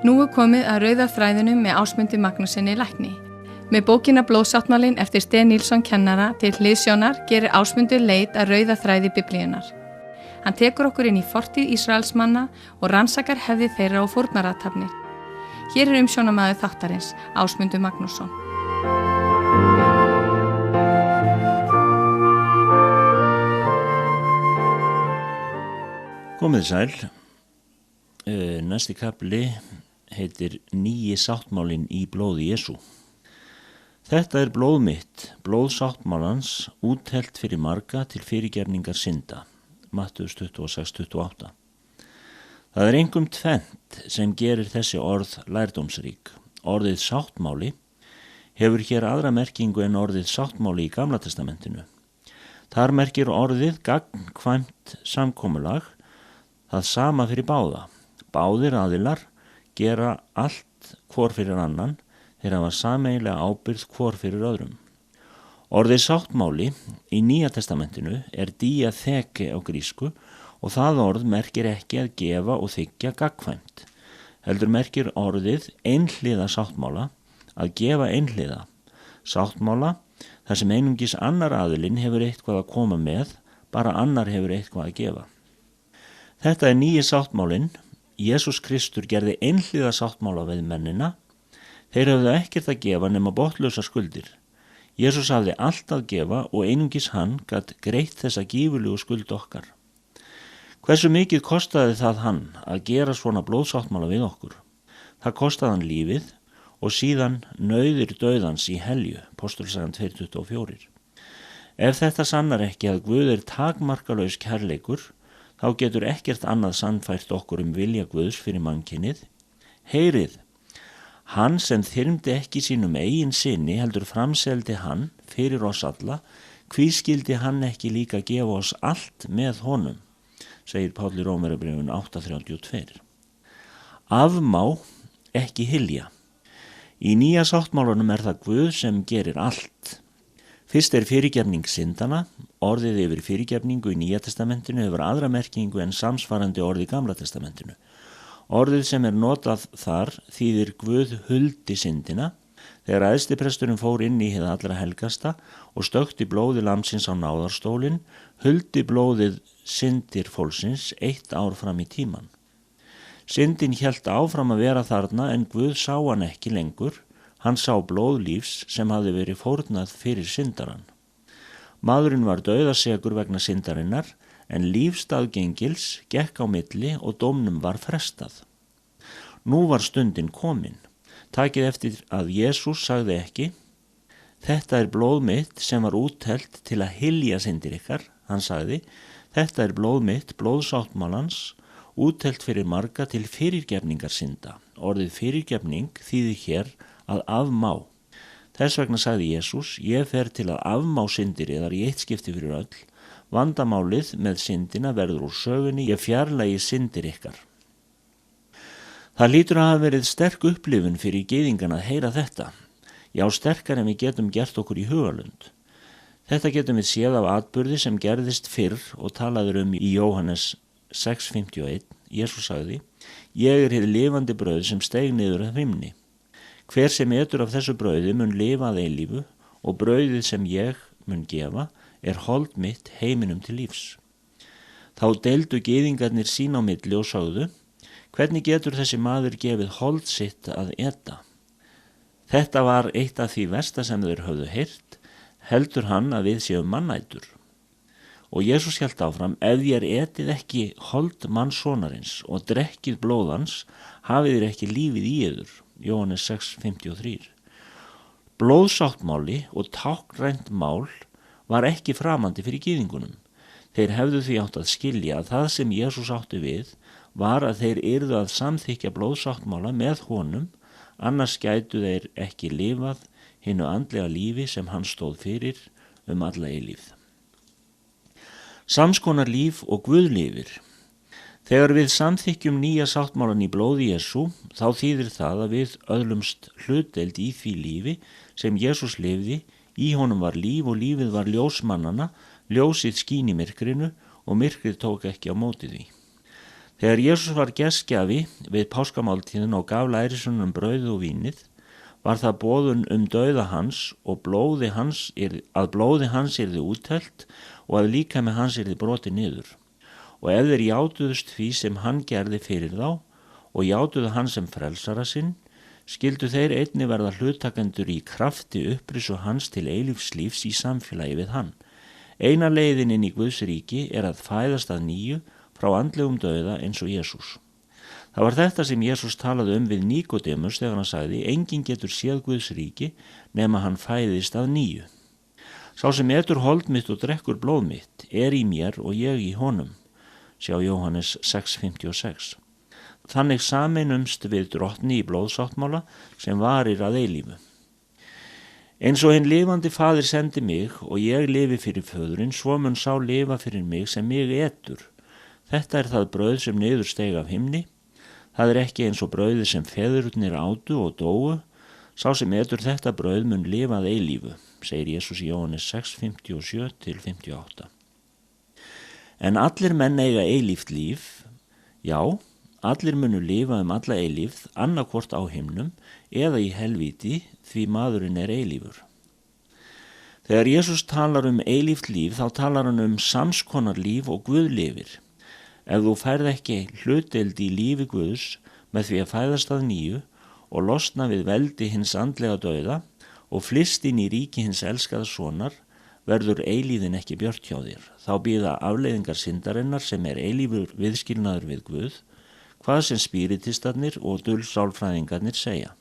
Nú komið að rauða þræðinum með Ásmundi Magnússyni lækni. Með bókina Blóðsáttmálinn eftir Sten Nilsson kennara til hliðsjónar gerir Ásmundur leit að rauða þræði Biblíunnar. Hann tekur okkur inn í fortíð Ísraelsmanna og rannsakar hefði þeirra og fórnarathafnir. Hér er umsjónarmaður þáttarins, Ásmundur Magnússon. Komið sæl. Næsti kafli heitir Nýji sáttmálinn í blóði Jesú. Þetta er blóð mitt, blóð sáttmálans, úthellt fyrir marga til fyrirgerningar synda. Mattheus 26:28. Það er einkum tvennt sem gerir þessi orð lærdómsrík. Orðið sáttmáli hefur hér aðra merkingu en orðið sáttmáli í Gamla testamentinu. Þar merkir orðið gagnkvæmt samkomulag, það sama fyrir báða. Báðir aðilar gera allt hvor fyrir annan, þeir hafa sameiginlega ábyrgð hvor fyrir öðrum. Orðið sáttmáli í Nýja testamentinu er diatheke á grísku og það orð merkir ekki að gefa og þiggja gagnkvæmt. Heldur merkir orðið einhliða sáttmála, að gefa einhliða. Sáttmála þar sem einungis annar aðilinn hefur eitthvað að koma með, bara annar hefur eitthvað að gefa. Þetta er nýji sáttmálinn. Jesús Kristur gerði einhliða sáttmála við mennina. Þeir höfðu ekkert að gefa nema botnlausar skuldir. Jesús hafði allt að gefa og einungis hann gat greitt þessa gífurlegu skuld okkar. Hversu mikið kostaði það hann að gera svona blóðsáttmála við okkur? Það kostaði hann lífið og síðan nauðir dauðans í helju, Póstulssagan 2:24. Ef þetta sannar ekki að Guð er takmarkalaus kærleikur, þá getur ekkert annað sannfært okkur vilja Guðs fyrir mannkynið. Heyrið, hann sem þyrmdi ekki sínum eigin sinni heldur framseldi hann fyrir oss alla, hví skyldi hann ekki líka gefa oss allt með honum, segir Páll í Rómverjabréfinu 8:32. Afmá, ekki hylja. Í Nýja sáttmálanum er það Guð sem gerir allt. Fyrst er fyrirgefning syndana. Orðið yfir fyrirgefningu í Nýja testamentinu hefur aðra merkingu en samsvarandi orð í Gamla testamentinu. Orðið sem er notað þar þýðir Guð huldi syndina. Þegar æðstipresturinn fór inn í hið allra helgasta og stökkti blóði lambsins á náðarstólinn, huldi blóðið syndir fólksins 1 ár fram í tíman. Syndin hélt áfram að vera þarna en Guð sá hann ekki lengur. Hann sá blóð lífs sem hafði verið fórnað fyrir syndarann. Maðurinn var dauðasekur vegna syndarinnar, en lífsstaðgengils gekk á milli og dómnum var frestað. Nú var stundin komin. Takið eftir að Jesús sagði ekki: Þetta er blóð mitt sem var úthellt til að hylja syndir ykkar. Hann sagði: Þetta er blóð mitt, blóðsáttmálans, úthellt fyrir marga til fyrirgefningar synda. Orðið fyrirgefning þýðir hér að afmá. Þess vegna sagði Jesús: Ég fer til að afmá syndir yðar í eitt skipti fyrir öll. Vandamálið með syndina verður úr sögunni, ég fjarlægi syndir ykkar. Það lítur að hafa verið sterk upplifun fyrir gyðingana að heyra þetta. Já, sterkar en við getum gert okkur í hugalund. Þetta getum við séð af atburði sem gerðist fyrr og talaður í Jóhannes 6:51. Jesús sagði: Ég er hið lifandi brauð sem steig niður af himni. Hver sem etur af þessu brauði mun lifa að eilífu og brauðið sem ég mun gefa er hold mitt heiminum til lífs. Þá deildu gyðingarnir sín á milli og sögðu: Hvernig getur þessi maður gefið hold sitt að eta? Þetta var eitt af því versta sem þeir höfðu heyrt. Heldur hann að við séum mannætur? Og Jesús hélt áfram: Ef þér etið ekki hold mannssonarins og drekkið blóðans, hafið þér ekki lífið í yður. Jóhannes 6:53. Blóðsáttmáli og táknrænt mál var ekki framandi fyrir gyðingunum. Þeir hefðu því átt að skilja að það sem Jesús átti við var að þeir yrðu að samþykkja blóðsáttmála með honum, annars gætu þeir ekki lifað hinu andlega lífi sem hann stóð fyrir alla eilífð. Samskonar líf og Guð lifir. Þegar við samþykkjum nýja sáttmálan í blóði Jesú, þá þýðir það að við öðlumst hlutdeild í því lífi sem Jesús lifði. Í honum var líf og lífið var ljós mannanna, ljósið skín í myrkrinu og myrkrið tók ekki á móti því. Þegar Jesús var gestgjafi við páskamáltíðin og gaf lærisveinunum brauðið og vínið, var það boðun dauða hans og blóði hans yrði úttelt og að líkami hans yrði brotið niður. Og ef þeir játuðust því sem hann gerði fyrir þá og játuðu hann sem frelsara sinn, skildu þeir einnig verða hlutakendur í krafti upprisu hans til eilífs lífs í samfélagi við hann. Eina leiðin inn í Guðs ríki er að fæðast að nýju frá andlegum dauða eins og Jesús. Það var þetta sem Jesús talaði við Níkódemus þegar hann sagði: enginn getur séð Guðs ríki nema hann fæðist að nýju. Sá sem etur hold mitt og drekkur blóð mitt er í mér og ég í honum. Sjá Jóhannes 6:56. Þannig sameinumst við drottni í blóðsáttmála sem varir að eilífu. Eins og hinn lifandi faðir sendi mig og ég lifi fyrir föðurinn, svo mun sá lifa fyrir mig sem mig etur. Þetta er það brauð sem niður steig af himni. Það er ekki eins og brauðið sem feðurnir átu og dóu. Sá sem etur þetta brauð mun lifa að eilífu, segir Jesús í Jóhannes 6:57-58. En allir menn eiga eilíft líf, já, allir munu lifa alla eilífð, annarkvort á himnum eða í helvíti, því maðurinn er eilífur. Þegar Jesús talar eilíft líf, þá talar hann samskonar líf og Guð lifir. Ef þú færð ekki hlutdeild í lífi Guðs með því að fæðast að nýju og losna við veldi hins andlega dauða og flyst inn í ríki hins elskaða sonar, verður eilíðin ekki björt hjá þér. Þá bíða afleiðingar syndarinnar sem er eilífur viðskilnaður við Guð, hvað sem spíritistarnir og dulsálfræðingarnir segja.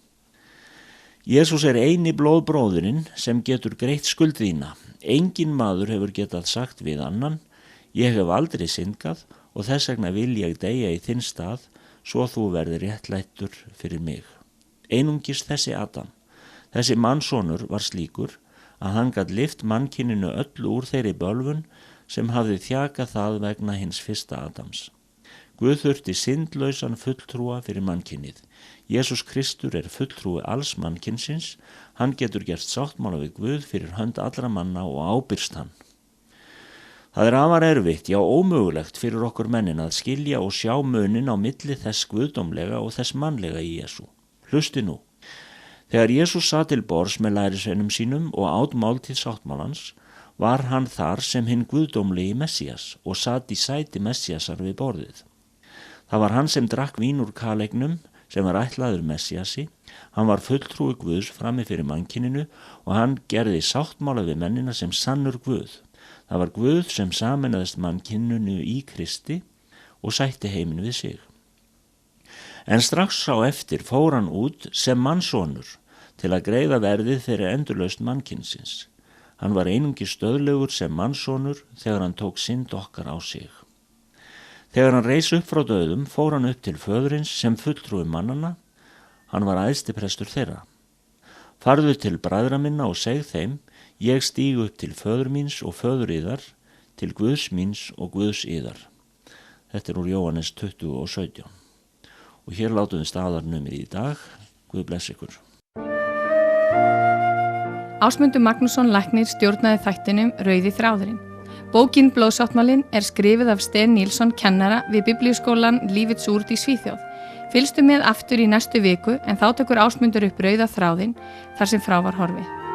Jesús er eini blóðbróðurinn sem getur greitt skuld þína. Engin maður hefur getað sagt við annan: ég hef aldrei syndgað og þess vegna vil ég deyja í þinn stað svo þú verður réttlættur fyrir mig. Einungis þessi Adam, þessi mannssonur var slíkur að hann gat lyft mannkyninu öllu úr þeirri bölvun sem hafði þjakað það vegna hins fyrsta Adams. Guð þurfti syndlausan fulltrúa fyrir mannkynið. Jesús Kristur er fulltrúi alls mannkynsins. Hann getur gert sáttmála við Guð fyrir hönd allra manna og ábyrst hann. Það er afar erfitt, já ómögulegt fyrir okkur mennin að skilja og sjá munin á milli þess guðdómlega og þess mannlega í Jesú. Hlusti nú. Þegar Jesús sat til borðs með lærisveinum sínum og át máltíð sáttmálans, var hann þar sem hinn guðdómlegi Messías og sat í sæti Messíasar við borðið. Það var hann sem drakk vín úr kalegnum sem var ætlaður Messíasi. Hann var fulltrúi Guðs frammi fyrir mannkyninu og hann gerði sáttmála við mennina sem sannur Guð. Það var Guð sem sameinaðist mannkyninu í Kristi og sætti heiminn við sig. En strax á eftir fór hann út sem mannssonur til að greiða verðið fyrir endurlausn mannkynsins. Hann var einungis stöðlegur sem mannssonur þegar hann tók synd okkar á sig. Þegar hann reis upp frá dauðum fór hann upp til föðurins sem fulltrúi mannana. Hann var æðstiprestur þeirra. Farðu til bræðra minna og seg þeim: ég stíg upp til föður míns og föður yðar, til Guðs míns og Guðs yðar. Þetta er úr Jóhannes 20:17. Og hér látum við staðarnumir í dag. Guð bless ykkur. Ásmundur Magnússon læknir stjórnaði þættinum Rauði þráðurinn. Bókin Blóðsáttmálinn er skrifið af Sten Nilsson kennara við Biblíuskólan Lífets Ord í Svíþjóð. Fylgstu með aftur í næstu viku en þá tekur Ásmundur upp Rauða þráðinn þar sem frá var horfið.